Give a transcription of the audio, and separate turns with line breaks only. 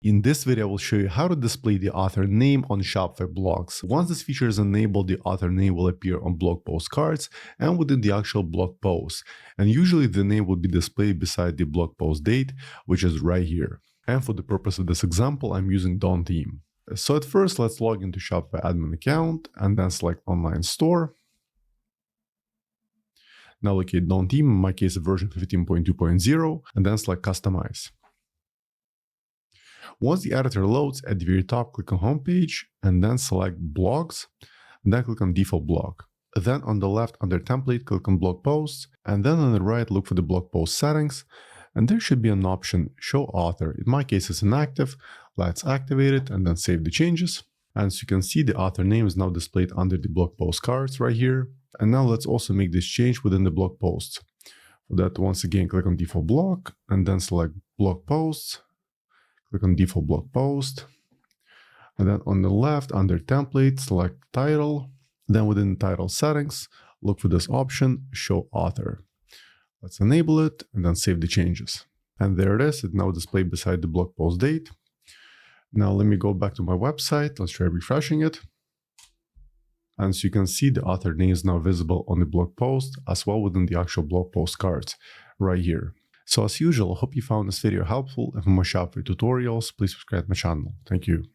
In this video, I will show you how to display the author name on Shopify blogs. Once this feature is enabled, the author name will appear on blog post cards and within the actual blog post. And usually the name will be displayed beside the blog post date, which is right here. And for the purpose of this example, I'm using Dawn theme. So at first, let's log into Shopify admin account and then select online store. Now locate Dawn theme, in my case version 15.2.0, and then select customize. Once the editor loads, at the very top, click on Homepage and then select Blogs, and then click on Default Blog. Then on the left under Template, click on Blog Posts, and then on the right, look for the blog post settings, and there should be an option, Show Author. In my case, it's inactive. Let's activate it and then save the changes. And as you can see, the author name is now displayed under the blog post cards right here. And now let's also make this change within the blog posts. For that, once again, click on Default Blog and then select Blog Posts. Click on Default Blog Post. And then on the left, under Template, select Title. Then within the title settings, look for this option, Show Author. Let's enable it and then save the changes. And there it is. It's now displayed beside the blog post date. Now let me go back to my website. Let's try refreshing it. And as you can see, the author name is now visible on the blog post as well within the actual blog post cards right here. So as usual, I hope you found this video helpful. And for more Shopify tutorials, please subscribe to my channel. Thank you.